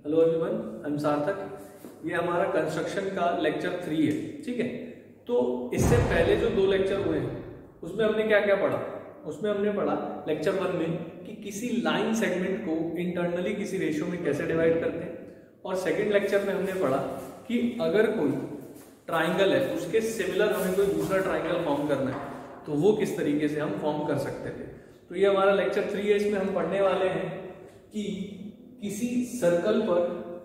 Hello everyone, I am सार्थक। ये हमारा कंस्ट्रक्शन का लेक्चर 3 है। ठीक है, तो इससे पहले जो 2 लेक्चर हुए हैं उसमें हमने क्या क्या पढ़ा। उसमें हमने पढ़ा लेक्चर 1 में कि किसी लाइन सेगमेंट को इंटरनली किसी रेशियो में कैसे डिवाइड करते हैं, और सेकंड लेक्चर में हमने पढ़ा कि अगर कोई ट्राइंगल है उसके सिमिलर हमें कोई दूसरा ट्राइंगल फॉर्म करना है तो वो किस तरीके से हम फॉर्म कर सकते थे। तो ये हमारा लेक्चर 3 है। इसमें हम पढ़ने वाले हैं कि किसी सर्कल पर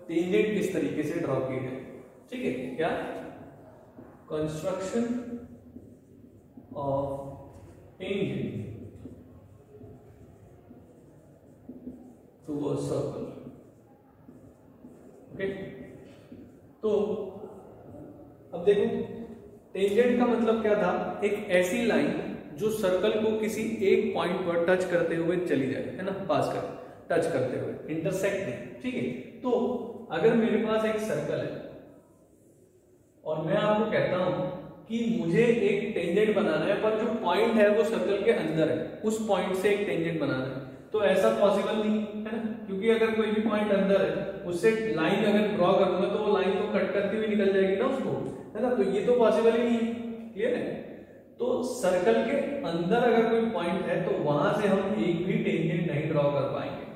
टेंजेंट किस तरीके से ड्रॉ की है। ठीक है, क्या construction of tangent to a circle. Okay, तो अब देखो टेंजेंट का मतलब क्या था, एक ऐसी लाइन जो सर्कल को किसी एक पॉइंट पर टच करते हुए चली जाए, है ना, पास कर टच करते हुए, इंटरसेक्ट नहीं। ठीक है, तो अगर मेरे पास एक सर्कल है और मैं आपको कहता हूं कि मुझे एक टेंजेंट बनाना है, पर जो पॉइंट है वो सर्कल के अंदर है, उस पॉइंट से एक टेंजेंट बनाना है, तो ऐसा पॉसिबल नहीं है ना, क्योंकि अगर कोई भी पॉइंट अंदर है उससे लाइन अगर ड्रॉ करूंगा तो वो लाइन तो कट करती हुई निकल जाएगी ना उसको, है ना, तो ये तो पॉसिबल ही नहीं है। क्लियर है? तो सर्कल के अंदर अगर कोई पॉइंट है तो वहां से हम एक भी टेंजेंट नहीं ड्रॉ कर पाएंगे।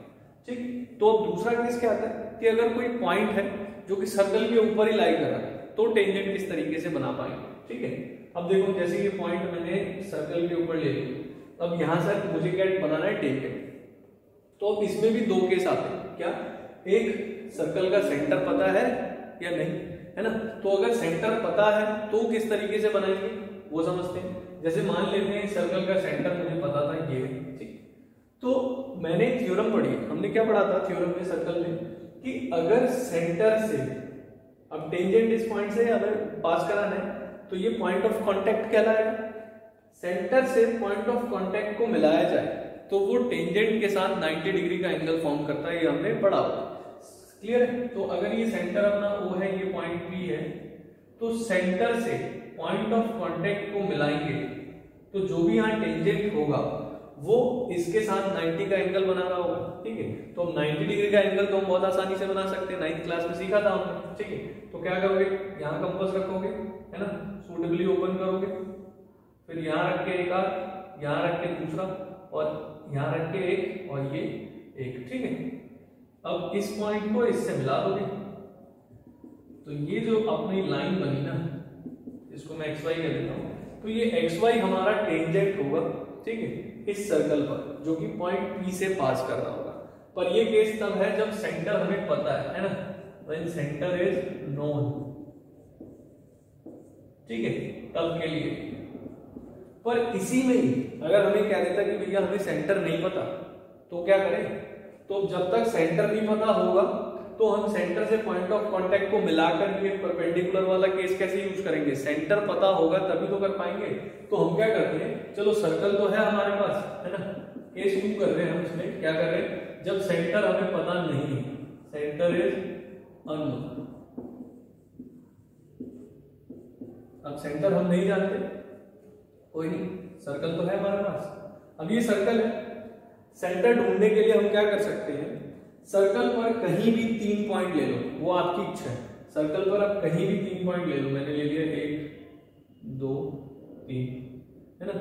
ठीक, तो अब दूसरा केस क्या आता है कि अगर कोई पॉइंट है जो कि सर्कल के ऊपर ही लाई कर रहा है तो टेंजेंट किस तरीके से बना पाएंगे। ठीक है, अब देखो जैसे ये पॉइंट मैंने सर्कल के ऊपर ले लिया, अब यहां से मुझे क्या बनाना है, टेंजेंट। तो अब इसमें भी 2 केस आते हैं। क्या, एक सर्कल का सेंटर पता है या नहीं, है ना, तो अगर सेंटर पता है तो किस तरीके से बनाएंगे वो समझते हैं। जैसे मान लेते हैं सर्कल का सेंटर मुझे पता था ये है। ठीक, तो मैंने थ्योरम पढ़ी, हमने क्या पढ़ा था थ्योरम में सर्कल में, कि अगर सेंटर से अब टेंजेंट इस पॉइंट से अगर पास कराना है तो ये पॉइंट ऑफ कांटेक्ट कहलाएगा। सेंटर से पॉइंट ऑफ कांटेक्ट को मिलाया जाए तो वो टेंजेंट के साथ 90 डिग्री का एंगल फॉर्म करता है, ये हमने पढ़ा। क्लियर है? तो अगर ये सेंटर अपना O है, ये पॉइंट P है, तो सेंटर से पॉइंट ऑफ कांटेक्ट को मिलाएंगे तो जो भी यहाँ टेंजेंट होगा वो इसके साथ 90 का एंगल बना रहा होगा। ठीक है, तो 90 डिग्री का एंगल तो हम बहुत आसानी से बना सकते हैं, 9th क्लास में सीखा था हमने। ठीक है, तो क्या करोगे, यहाँ कंपास रखोगे, है ना, सूटेबली ओपन करोगे, फिर यहाँ रख के एक आर्क, यहाँ रख के दूसरा, और यहाँ रख के एक, और ये एक। ठीक है, अब इस पॉइंट को इससे मिला दोगे तो ये जो अपनी लाइन बनी ना, इसको मैं XY कह देता हूं, तो ये XY हमारा टेंजेंट होगा। ठीक है, इस सर्कल पर जो कि पॉइंट P से पास कर रहा होगा। पर ये केस तब है जब सेंटर हमें पता है ना, व्हेन सेंटर इज नोन। ठीक है, तब के लिए। पर इसी में ही अगर हमें कह देता कि भैया हमें सेंटर नहीं पता तो क्या करें, तो जब तक सेंटर नहीं पता होगा तो हम सेंटर से पॉइंट ऑफ कांटेक्ट को मिलाकर के परपेंडिकुलर वाला केस कैसे यूज करेंगे, सेंटर पता होगा तभी तो कर पाएंगे। तो हम क्या करते हैं, चलो सर्कल तो है हमारे पास, है ना, केस यूज कर रहे हैं हम इसमें, क्या कर रहे हैं, जब सेंटर हमें पता नहीं है, सेंटर इज अननोन। अब सेंटर हम नहीं जानते, कोई नहीं, सर्कल तो है हमारे पास। अब ये सर्कल है, सेंटर ढूंढने के लिए हम क्या कर सकते हैं, सर्कल पर कहीं भी 3 पॉइंट ले लो, वो आपकी इच्छा है। सर्कल पर आप कहीं भी 3 पॉइंट ले लो, मैंने ले लिया 1 2 3, है ना।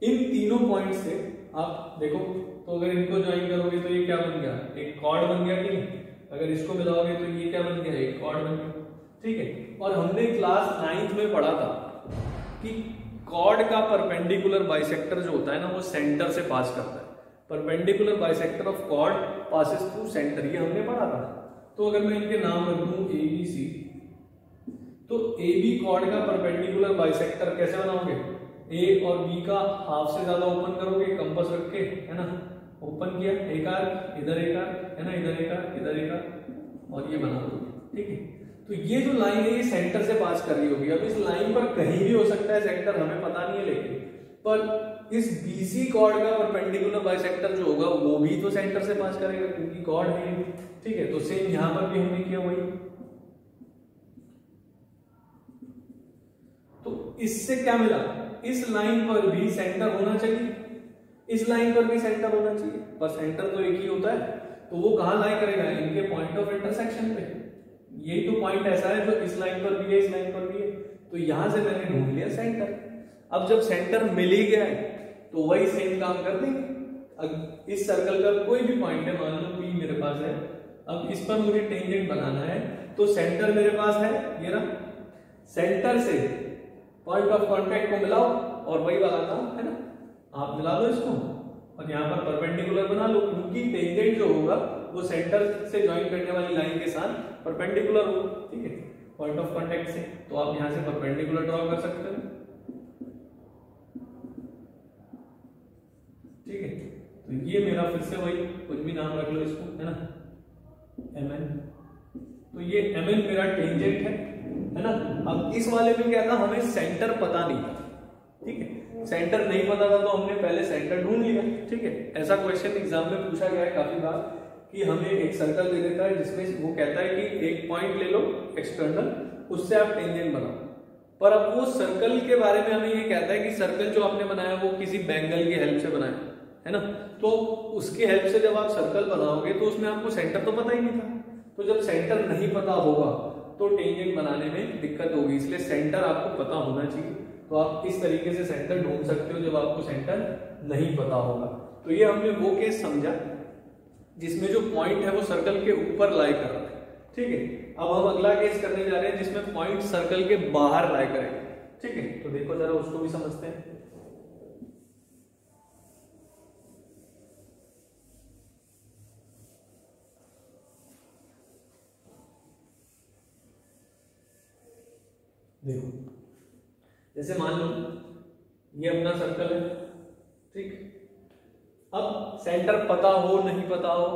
इन तीनों पॉइंट से आप देखो, तो अगर इनको ज्वाइन करोगे तो ये क्या बन गया, एक कॉर्ड बन गया। ठीक है, अगर इसको मिलाओगे तो ये क्या बन गया, एक कॉर्ड बन गया। ठीक है, और हमने क्लास 9th में पढ़ा था कि कॉर्ड का परपेंडिकुलर बाइसेक्टर जो होता है ना वो सेंटर से पास करता है। Perpendicular bisector of chord passes through centre, ये हमने पढ़ा था। तो अगर मैं इनके नाम रख दूं ABC, तो AB कॉर्ड का परपेंडिकुलर बाइसेक्टर कैसे बनाओगे, A और B का हाफ से ज्यादा ओपन करोगे, कंपास रख के, है ना, ओपन किया, एक आर्क इधर, एक आर्क, है ना, इधर एक आर्क, इधर एक आर्क, और ये बना दोगे। ठीक है, तो ये जो लाइन है ये सेंटर से पास कर रही होगी। अब इस लाइन पर कहीं भी हो सकता है सेंटर, हमें पता नहीं है, लेकिन पर इस BC कॉर्ड का परपेंडिकुलर बाइसेक्टर जो होगा वो भी तो सेंटर से पास करेगा क्योंकि कॉर्ड है। ठीक है, तो सेम यहां पर भी हमने किया वही। तो इससे क्या मिला, इस लाइन पर भी सेंटर होना चाहिए, इस लाइन पर भी सेंटर होना चाहिए, पर सेंटर तो एक ही होता है। तो वो कहाँ लाई करेगा, इनके पॉइंट ऑफ इंटरसेक्शन पे। यही तो पॉइंट ऐसा है जो इस लाइन पर भी है, इस लाइन पर भी है। तो यहां से मैंने ढूंढ लिया सेंटर। अब जब सेंटर मिल ही गया है तो वही सेम काम कर देंगे। अब इस सर्कल का कोई भी पॉइंट है, मान लो P मेरे पास है, अब इस पर मुझे टेंजेंट बनाना है, तो सेंटर मेरे पास है ये ना, सेंटर से पॉइंट ऑफ कांटेक्ट को मिलाओ और वही वाला काम है ना, आप मिला लो इसको और यहाँ पर परपेंडिकुलर बना लो, क्योंकि टेंजेंट जो होगा वो सेंटर से ज्वाइन करने वाली लाइन के साथ परपेंडिकुलर होगा, ठीक है, पॉइंट ऑफ कांटेक्ट से। तो आप यहाँ से परपेंडिकुलर ड्रॉ कर सकते हो, ठीक है। तो ये मेरा फिर से वही कुछ भी नाम रख लो इसको, है ना, MN। तो ये MN मेरा टेंजेंट है ना। अब इस वाले में क्या था, हमें सेंटर पता नहीं था, ठीक है, सेंटर नहीं पता था तो हमने पहले सेंटर ढूंढ लिया, ठीक है। ऐसा क्वेश्चन एग्जाम में पूछा गया है काफी बार कि हमें एक सर्कल दे देता है जिसमें वो कहता है कि एक पॉइंट ले लो एक्सटर्नल, उससे आप टेंजेंट बनाओ, पर अब वो सर्कल के बारे में हमें ये कहता है कि सर्कल जो आपने बनाया वो किसी बैंगल की हेल्प से बनाया है ना, तो उसकी हेल्प से जब आप सर्कल बनाओगे तो उसमें आपको सेंटर तो पता ही नहीं था। तो जब सेंटर नहीं पता होगा तो टेंजेंट बनाने में दिक्कत होगी, इसलिए सेंटर आपको पता होना चाहिए। तो आप इस तरीके से सेंटर ढूंढ सकते हो जब आपको सेंटर नहीं पता होगा। तो ये हमने वो केस समझा जिसमें जो पॉइंट है वो सर्कल के ऊपर लाई कर रहा है, ठीक है। अब हम अगला केस करने जा रहे हैं जिसमें पॉइंट सर्कल के बाहर लाई करेगा, ठीक है। तो देखो जरा उसको भी समझते हैं। देखो जैसे मान लो ये अपना सर्कल है, ठीक। अब सेंटर पता हो नहीं पता हो,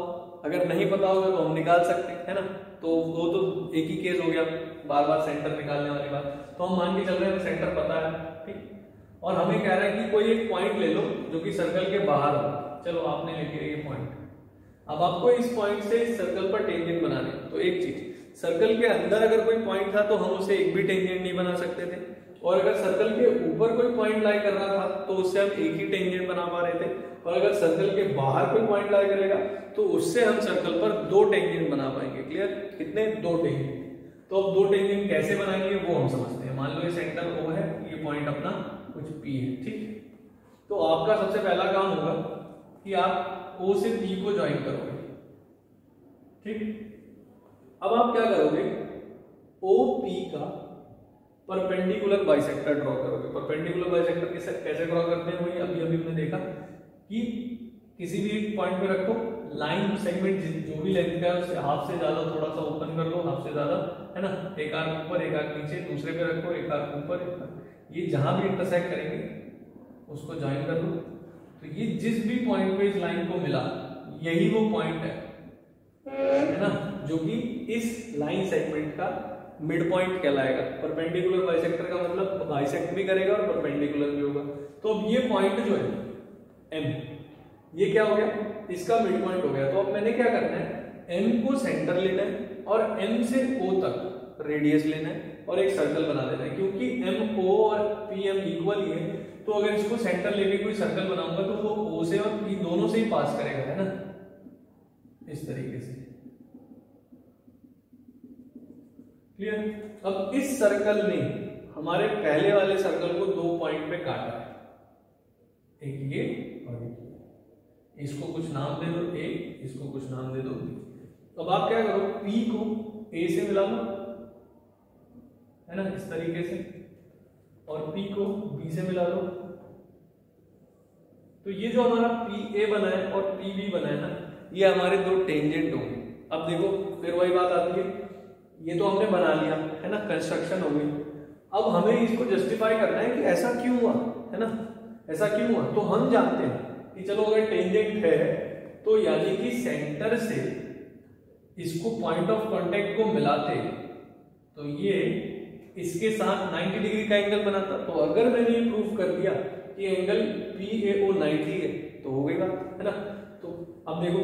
अगर नहीं पता होगा तो हम निकाल सकते हैं, है ना। तो वो तो एक ही केस हो गया, बार बार सेंटर निकालने वाली बात। तो हम मान के चल रहे हैं सेंटर पता है, ठीक। और हमें कह रहा है कि कोई एक पॉइंट ले लो जो कि सर्कल के बाहर हो। चलो आपने ले लिया ये पॉइंट। अब आपको इस पॉइंट से इस सर्कल पर टेंजेंट बनाने, तो एक चीज, सर्कल के अंदर अगर कोई पॉइंट था तो हम उसे एक भी टेंजेंट नहीं बना सकते थे, और अगर सर्कल के ऊपर कोई पॉइंट लाई कर रहा था तो उससे हम एक ही टेंजेंट बना पा रहे थे, और अगर सर्कल के बाहर कोई पॉइंट लाई करेगा तो उससे हम सर्कल पर दो टेंजेंट बना पाएंगे। क्लियर? कितने? दो टेंजेंट। तो अब दो टेंजेंट कैसे बनाएंगे वो हम समझते हैं। मान लो ये सेंटर O है, ये पॉइंट अपना कुछ P है, ठीक। तो आपका सबसे पहला काम होगा कि आप O से P को ज्वाइन करोगे, ठीक। अब आप क्या करोगे, OP का परपेंडिकुलर बाइसेक्टर ड्रॉ करोगे। परपेंडिकुलर बाइसेक्टर कैसे ड्रॉ करते हैं वही अभी अभी हमने देखा कि किसी भी एक पॉइंट पे रखो, लाइन सेगमेंट जो भी लेंथ का है उससे हाफ से ज्यादा थोड़ा सा ओपन कर लो, हाफ से ज्यादा, है ना, एक आर्क ऊपर एक आर्क नीचे, दूसरे पे रखो, एक आर्क ऊपर एक आर्क, ये जहां भी इंटरसेक्ट करेंगे उसको ज्वाइन कर लो। तो ये जिस भी पॉइंट पे इस लाइन को मिला यही वो पॉइंट है ना, जो कि इस लाइन सेगमेंट का मिड पॉइंट कहलाएगा। परपेंडिकुलर बाइसेक्टर का मतलब बाइसेक्ट भी करेगा और परपेंडिकुलर भी होगा। तो अब ये पॉइंट जो है M, ये क्या हो गया, इसका मिड पॉइंट हो गया। तो अब मैंने क्या करना है, M को सेंटर लेना है और M से O तक रेडियस लेना है और एक सर्कल बना देना है। क्योंकि MO और PM इक्वल ही है, तो अगर इसको सेंटर लेके कोई सर्कल बनाऊंगा तो वो O से और P दोनों से ही पास करेगा, है ना, इस तरीके से। क्लियर? अब इस सर्कल ने हमारे पहले वाले सर्कल को दो पॉइंट पे काटा है, एक ये और एक ये। इसको कुछ नाम दे दो A, इसको कुछ नाम दे दो B। अब आप क्या करो, P को A से मिला लो, है ना, इस तरीके से, और P को B से मिला लो। तो ये जो हमारा PA बना है और PB बना है ना, ये हमारे दो टेंजेंट होंगे। अब देखो फिर वही बात आती है, ये तो हमने बना लिया, है ना, कंस्ट्रक्शन हो गई। अब हमें इसको जस्टिफाई करना है कि ऐसा क्यों हुआ, है ना, ऐसा क्यों हुआ। तो हम जानते हैं कि चलो अगर टेंजेंट है तो यानी कि सेंटर से इसको पॉइंट ऑफ कांटेक्ट को मिलाते तो ये इसके साथ 90 डिग्री का एंगल बनाता। तो अगर मैंने ये प्रूफ कर दिया कि एंगल PAO 90 है तो हो गई बात, है ना। तो अब देखो,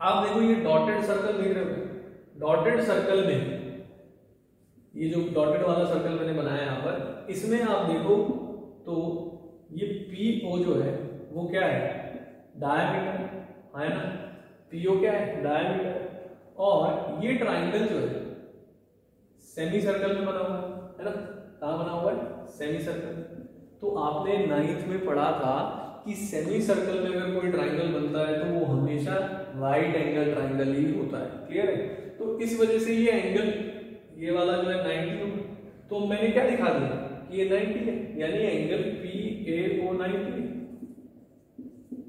आप देखो ये डॉटेड सर्कल देख रहे हो, डॉटेड सर्कल में ये जो डॉटेड वाला सर्कल मैंने बनाया यहां पर, इसमें आप देखो तो ये PO जो है वो क्या है, डायमीटर, है ना। पीओ क्या है, डायमीटर। और ये ट्राइंगल जो है सेमी सर्कल में बना हुआ है ना, कहाँ बना हुआ है, सेमी सर्कल। तो आपने 9th में पढ़ा था कि सेमी सर्कल में अगर कोई ट्राइंगल बनता है तो वो हमेशा राइट एंगल ट्राइंगल ही होता है, क्लियर है। तो इस वजह से ये एंगल, ये वाला जो है 90 होगा, तो मैंने क्या दिखा दिया कि ये 90 है, यानी एंगल PAO 90 है।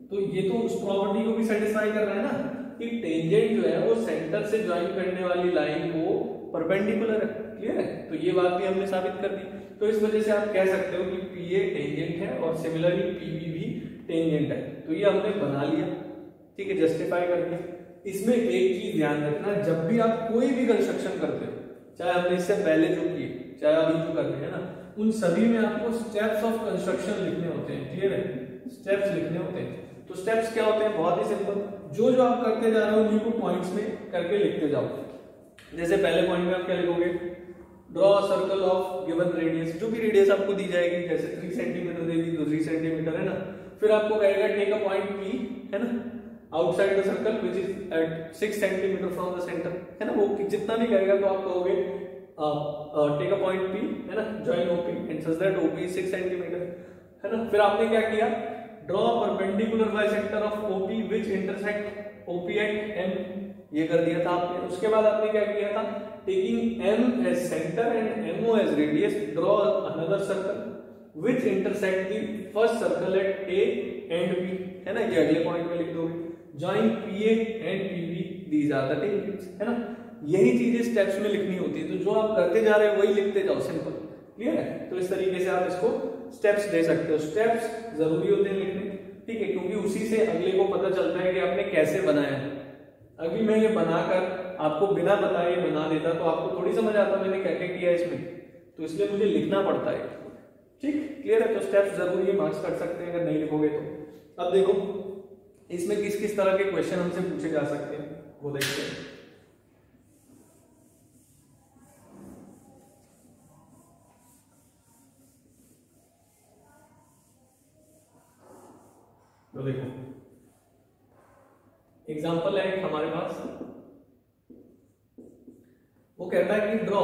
तो ये तो उस प्रॉपर्टी को भी सेटिस्फाई कर रहा है ना कि टेंजेंट जो है वो सेंटर से ज्वाइन करने वाली लाइन को परपेंडिकुलर है, क्लियर है। तो ये बात भी हमने साबित कर दी। तो इस वजह से आप कह सकते हो कि PA टेंजेंट है और सिमिलरली PB भी टेंजेंट है। तो ये हमने बना लिया, ठीक है, जस्टिफाई कर दिया। इसमें एक चीज ध्यान रखना, जब भी आप कोई भी कंस्ट्रक्शन करते हो, चाहे हमने इससे पहले जो किए चाहे अभी जो कर रहे हैं ना, उन सभी में आपको स्टेप्स ऑफ कंस्ट्रक्शन लिखने होते हैं, क्लियर है, स्टेप्स लिखने होते हैं। तो स्टेप्स क्या होते हैं, बहुत ही सिंपल, जो जो आप करते जा रहे हो उन्हीं को पॉइंट्स में करके लिखते जाओ। जैसे पहले पॉइंट में आप क्या लिखोगे, draw circle of given radius, जो भी रेडियस आपको दी जाएगी, जैसे 3 सेंटीमीटर दे दी तो 3 सेंटीमीटर है ना। फिर आपको कहेगा टेक अ पॉइंट P, है ना, outside the circle which is at 6 centimetre from the centre, है ना। वो जितना भी कहेगा तो आप कहोगे टेक अ पॉइंट P, है ना, join OP and such that OP is 6 centimetre, है ना। फिर आपने क्या किया, draw perpendicular bisector of OP which intersect OP at M, ये कर दिया था आपने। उसके बाद आपने क्या किया था, taking M as centre and MO as radius, draw another circle which intersect the first circle at A and B, है ना, ये अगले पॉइंट में लिख दोगे। Join PA and PB, these are the tangents, है ना। यही चीजें स्टेप्स में लिखनी होती है, तो जो आप करते जा रहे हो वही लिखते जाओ, सिंपल, क्लियर है। तो इस तरीके से आप इसको स्टेप्स दे सकते हो। स्टेप्स जरूरी होते हैं लिखने, ठीक है, क्योंकि उसी से अगले को पता चलता है कि आपने कैसे बनाया है। अभी मैं ये बनाकर आपको बिना बताए बना देता तो आपको थोड़ी समझ आता मैंने क्या क्या किया इसमें, तो इसलिए मुझे लिखना पड़ता है, ठीक, क्लियर है। तो स्टेप्स जरूरी है, मार्क्स कट सकते हैं अगर नहीं लिखोगे तो। अब देखो इसमें किस किस तरह के क्वेश्चन हमसे पूछे जा सकते हैं, वो देखते हैं। तो देखो एग्जाम्पल है एक हमारे पास, वो कहता है कि draw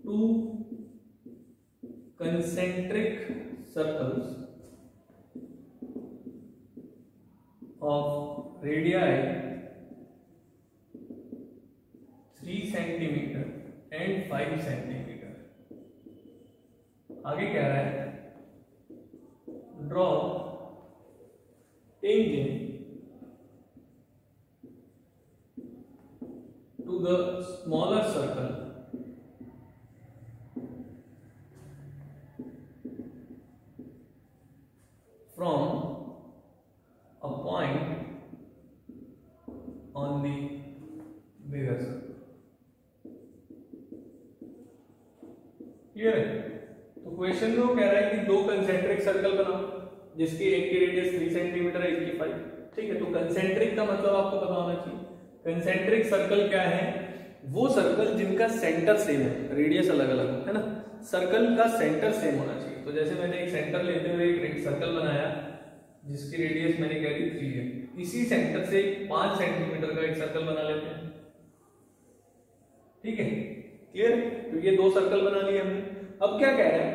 2 concentric circles of radii 3 centimetre and 5 centimetre. आगे कह रहा है draw tangent to the smaller circle from a point on the bigger circle, clear है। तो क्वेश्चन में वो कह रहा है कि 2 कंसेंट्रिक सर्कल बनाओ जिसकी एक की रेडियस 3 सेंटीमीटर है, एक की 5, ठीक है। तो कंसेंट्रिक का मतलब आपको पता होना चाहिए। कंसेंट्रिक सर्कल क्या है, वो सर्कल जिनका सेंटर सेम है, रेडियस अलग अलग है ना, सर्कल का सेंटर सेम होना चाहिए। तो जैसे मैंने एक सेंटर लेते हुए एक सर्कल बनाया जिसकी रेडियस मैंने कह दी 3 है, इसी सेंटर से 5 सेंटीमीटर का एक सर्कल बना लेते हैं, ठीक है, क्लियर। तो ये 2 सर्कल बना लिए हमने। अब क्या कह रहा है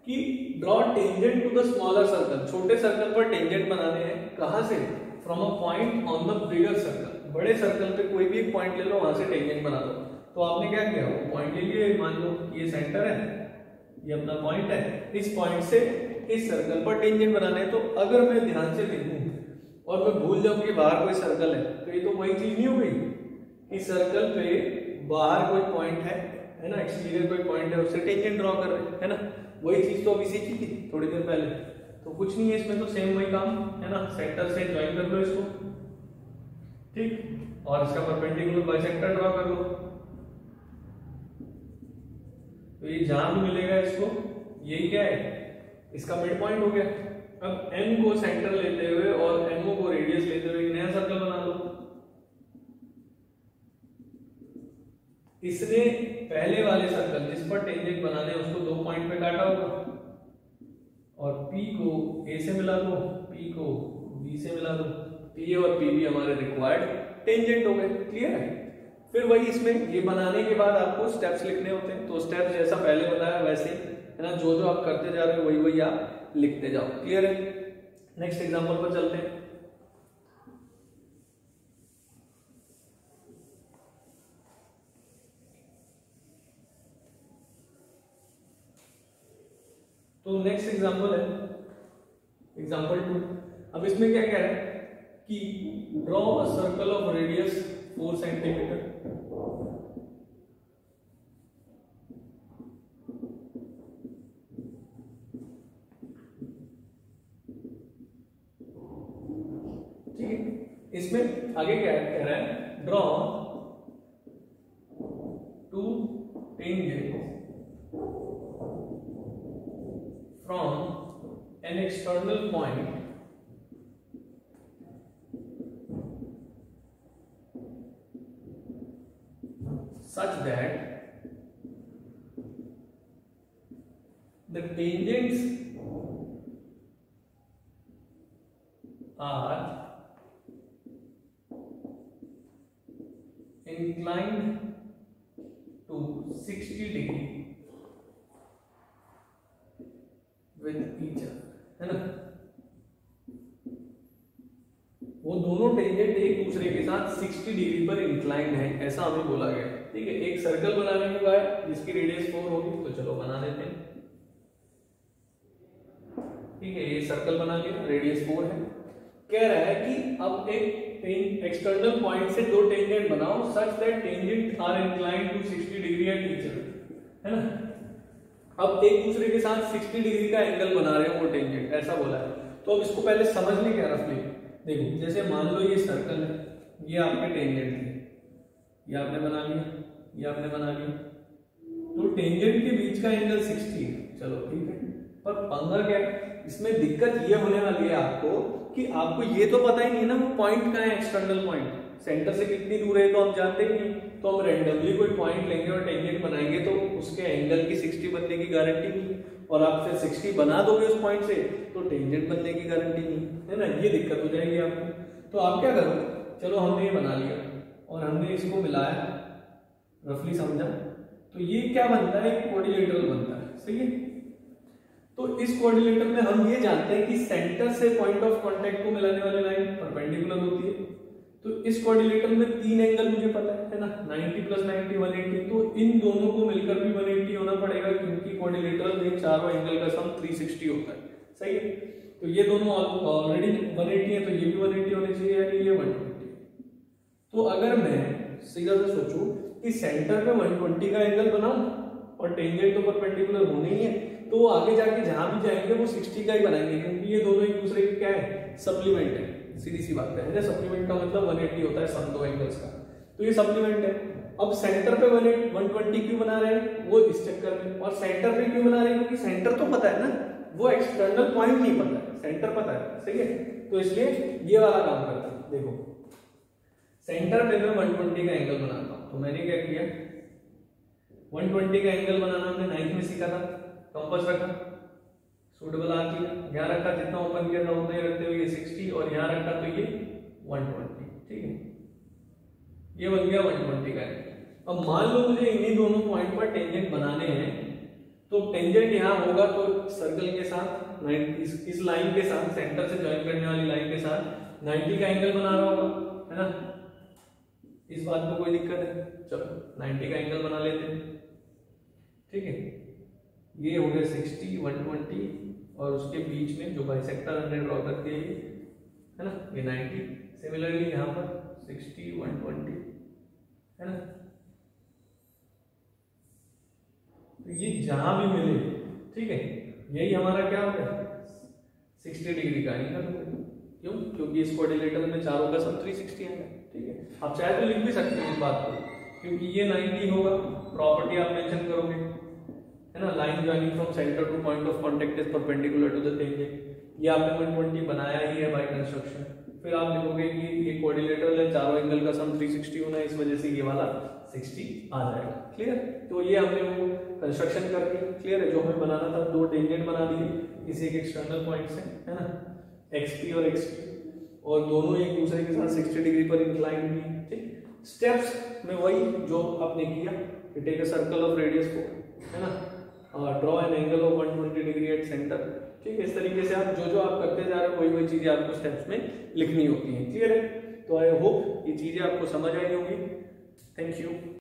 कि draw tangent to the smaller circle, छोटे सर्कल पर टेंजेंट बनाने हैं, कहां से, from a point on the bigger circle, बड़े सर्कल पे कोई भी एक पॉइंट ले लो, वहां से टेंजेंट बना दो। तो आपने क्या किया, वो पॉइंट ले लिए, मान लो ये सेंटर है, ये अपना पॉइंट है, इस पॉइंट से इस सर्कल पर टेंजेंट बनाना है। तो अगर मैं ध्यान से लिखूं और मैं भूल जाऊं कि बाहर कोई सर्कल है, तो ये तो वही चीज नहीं हो गई। इस सर्कल पे बाहर कोई पॉइंट है ना, एक्सटीरियर कोई पॉइंट है, उससे टेंजेंट ड्रॉ कर रहे हैं, है ना। वही चीज तो अभी सीखी थी थोड़ी देर पहले, तो कुछ नहीं है इसमें, तो सेम वही काम है ना, सेंटर से ज्वाइन कर लो इसको, ठीक, और इसका परपेंडिकुलर बाइसेक्टर ड्रॉ कर लो। तो ये जहां भी मिलेगा इसको, यही क्या है, इसका मिड पॉइंट हो गया। अब M को सेंटर लेते हुए और MO को रेडियस लेते हुए एक नया सर्कल बना लो। इसने पहले वाले सर्कल जिस पर टेंजेंट बनाने उसको 2 पॉइंट पे काटा होगा और P को A से मिला दो, P को B से मिला दो, ये और पी भी हमारे रिक्वायर्ड टेंजेंट हो गए। क्लियर है? फिर वही इसमें ये बनाने के बाद आपको स्टेप्स लिखने होते हैं, तो स्टेप्स जैसा पहले बताया वैसे है ना, जो जो आप करते जा रहे हो वही वही आप लिखते जाओ। क्लियर है? नेक्स्ट एग्जांपल पर चलते हैं। तो नेक्स्ट एग्जांपल है एग्जांपल 2। अब इसमें क्या कह रहा है कि draw a circle of radius 4 centimetre ठीक है। इसमें आगे क्या कह रहा है, draw 2 tangents from an external point such that the tangents are inclined to 60 degree with each other, है ना। वो दोनों टेंजेंट एक दूसरे के साथ 60 डिग्री पर इंक्लाइंड है, ऐसा हमें बोला गया है। ठीक है, एक सर्कल बनाने को कहा है जिसकी रेडियस 4 होगी, तो चलो बना देते हैं। ठीक है, ये सर्कल बना लिया, रेडियस 4 है। कह रहा है कि अब एक एक्सटर्नल पॉइंट से दो टेंजेंट बनाओ such that tangent are inclined to 60 degree at each other, है ना। अब एक दूसरे के साथ 60 डिग्री का एंगल बना रहे हो वो टेंजेंट, ऐसा बोला है। तो अब इसको पहले समझ लें क्या रफली। देखो, जैसे मान लो ये सर्कल है, ये आपके टेंजेंट है, ये आपने बना लिया, ये आपने बना लिया, तो टेंजेंट के बीच का एंगल 60 है। चलो ठीक है, पर पंगा क्या है इसमें, दिक्कत ये होने वाली है आपको कि आपको ये तो पता ही नहीं ना वो पॉइंट कहाँ है, एक्सटर्नल पॉइंट सेंटर से कितनी दूर है तो हम जानते ही नहीं। तो हम रैंडमली कोई पॉइंट लेंगे और टेंजेंट बनाएंगे तो उसके एंगल की 60 बनने की गारंटी नहीं, और आप फिर 60 बना दोगे उस पॉइंट से तो टेंजेंट बनने की गारंटी नहीं है ना, ये दिक्कत हो जाएगी आपको। तो आप क्या करो, चलो हमने ये बना लिया और हमने इसको मिलाया, रफली समझा, तो ये क्या बनता है, एक क्वाड्रिलेटरल बनता है। सही है, तो इस क्वाड्रिलेटरल में हम ये जानते हैं कि सेंटर से पॉइंट ऑफ कांटेक्ट को मिलाने वाली लाइन परपेंडिकुलर होती है। तो इस क्वाड्रिलेटरल में तीन एंगल मुझे पता है ना, 90 + 90 180, तो इन दोनों को मिलकर भी 180 होना पड़ेगा क्योंकि क्वाड्रिलेटरल में चारों एंगल का सम 360 होता है। सही है, तो ये दोनों ऑलरेडी 180 है, तो ये भी 180 होने चाहिए, यानी ये 120। तो अगर मैं सीधा से सोचूं कि सेंटर पे 120 का एंगल बनाऊं और टेंजेंट तो परपेंडिकुलर होने ही है, तो वो आगे जाके जहां भी जाएंगे वो 60 का ही बनाएंगे क्योंकि ये दोनों एक दूसरे के क्या है, सप्लीमेंट है। सीधी सी बात है ना, सप्लीमेंट का मतलब 180 होता है सम दो एंगल्स का, तो ये सप्लीमेंट है। अब सेंटर पे 120 क्यों बना रहे हैं, वो इस चक्कर में, और सेंटर पे क्यों बना रहे हैं क्योंकि सेंटर तो पता है ना, वो एक्सटर्नल पॉइंट नहीं पता है, सेंटर पता है। सही है, तो इसलिए ये वाला काम करते हैं। देखो, सेंटर पे मैं 120 का एंगल बनाता हूं, तो मैंने क्या किया, 120 का एंगल बनाना हमने 9th में सीखा था, कंपास रखा, सूटेबल आर्क लिया, यहाँ रखा, जितना ओपन किया था उतना ही रखते हुए ये 60, और यहाँ रखा तो ये 120। ठीक है, ये बन गया 120 का एंगल। अब मान लो मुझे इन्हीं दोनों पॉइंट पर टेंजेंट बनाने हैं, तो टेंजेंट यहाँ होगा तो सर्कल के साथ इस लाइन के साथ, सेंटर से ज्वाइन करने वाली लाइन के साथ 90 का एंगल बना रहा होगा, है ना। इस बात में कोई दिक्कत है, चलो 90 का एंगल बना लेते हैं। ठीक है, ये हो गया 60 120, और उसके बीच में जो बाइसेक्टर हमने ड्रॉ करके है ना, ये 90। सिमिलरली यहाँ पर 60 120 है ना, तो ये जहां भी मिले, ठीक है, यही हमारा क्या हो गया 60 डिग्री का एंगल। क्यों, क्योंकि इस क्वाड्रिलेटरल में चारों का सम 360 है। ठीक है, आप चाहे तो लिख भी सकते हैं इस बात को, क्योंकि ये 90 होगा, प्रॉपर्टी आप मेंशन करोगे, है ना, line joining from centre to point of contact is perpendicular to the tangent. ये आपने 120 बनाया ही है बाय कंस्ट्रक्शन। फिर आप लिखोगे कि ये क्वाड्रिलेटरल है, चारों एंगल का सम 360 होना है, इस वजह से ये वाला 60 आ जाएगा। क्लियर, तो ये हमने वो कंस्ट्रक्शन कर दिया। क्लियर है, जो हमें बनाना था, दो टेंजेंट बना दिए किसी एक एक्सटर्नल पॉइंट से, है ना, XP और XP। और दोनों एक दूसरे के साथ 60 डिग्री पर इंक्लाइन भी। ठीक, स्टेप्स में वही जो आपने किया, take a circle of radius को, है ना, draw an angle of 120 degree at centre. ठीक है, इस तरीके से आप जो आप करते जा रहे हो वही चीजें आपको स्टेप्स में लिखनी होती हैं। क्लियर है? तो आई होप ये चीजें आपको समझ आई होंगी। Thank you.